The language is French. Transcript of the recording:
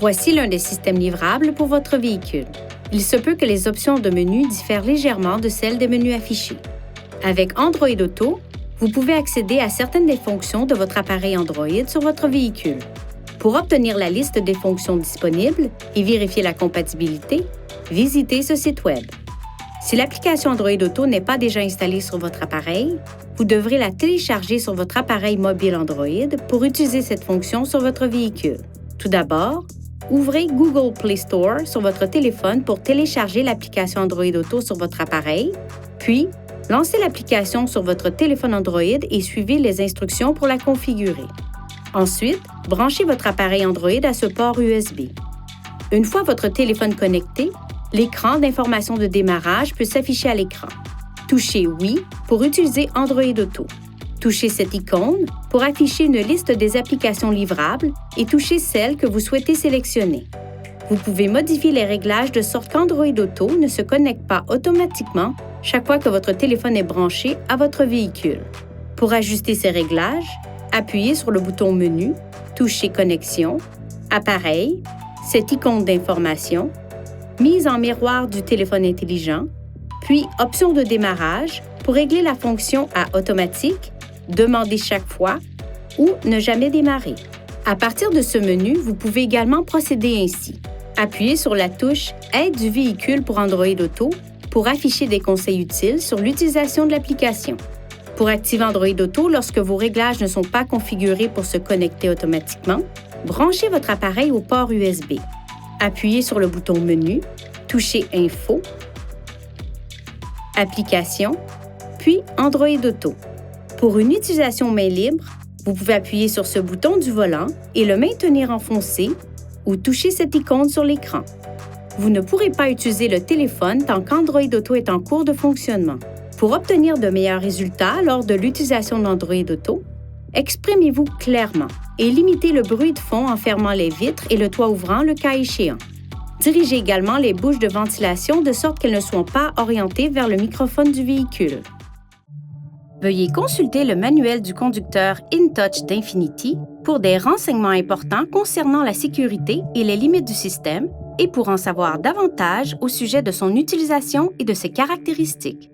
Voici l'un des systèmes livrables pour votre véhicule. Il se peut que les options de menu diffèrent légèrement de celles des menus affichés. Avec Android Auto, vous pouvez accéder à certaines des fonctions de votre appareil Android sur votre véhicule. Pour obtenir la liste des fonctions disponibles et vérifier la compatibilité, visitez ce site Web. Si l'application Android Auto n'est pas déjà installée sur votre appareil, vous devrez la télécharger sur votre appareil mobile Android pour utiliser cette fonction sur votre véhicule. Tout d'abord, ouvrez Google Play Store sur votre téléphone pour télécharger l'application Android Auto sur votre appareil, puis lancez l'application sur votre téléphone Android et suivez les instructions pour la configurer. Ensuite, branchez votre appareil Android à ce port USB. Une fois votre téléphone connecté, l'écran d'information de démarrage peut s'afficher à l'écran. Touchez Oui pour utiliser Android Auto. Touchez cette icône pour afficher une liste des applications livrables et touchez celle que vous souhaitez sélectionner. Vous pouvez modifier les réglages de sorte qu'Android Auto ne se connecte pas automatiquement chaque fois que votre téléphone est branché à votre véhicule. Pour ajuster ces réglages, appuyez sur le bouton Menu, touchez Connexion, Appareil, cette icône d'information, Mise en miroir du téléphone intelligent, puis Options de démarrage pour régler la fonction à Automatique, Demander chaque fois ou Ne jamais démarrer. À partir de ce menu, vous pouvez également procéder ainsi. Appuyez sur la touche Aide du véhicule pour Android Auto pour afficher des conseils utiles sur l'utilisation de l'application. Pour activer Android Auto lorsque vos réglages ne sont pas configurés pour se connecter automatiquement, branchez votre appareil au port USB. Appuyez sur le bouton Menu, touchez Info, Applications, puis Android Auto. Pour une utilisation main libre, vous pouvez appuyer sur ce bouton du volant et le maintenir enfoncé ou toucher cette icône sur l'écran. Vous ne pourrez pas utiliser le téléphone tant qu'Android Auto est en cours de fonctionnement. Pour obtenir de meilleurs résultats lors de l'utilisation d'Android Auto, exprimez-vous clairement et limitez le bruit de fond en fermant les vitres et le toit ouvrant le cas échéant. Dirigez également les bouches de ventilation de sorte qu'elles ne soient pas orientées vers le microphone du véhicule. Veuillez consulter le manuel du conducteur InTouch d'Infinity pour des renseignements importants concernant la sécurité et les limites du système et pour en savoir davantage au sujet de son utilisation et de ses caractéristiques.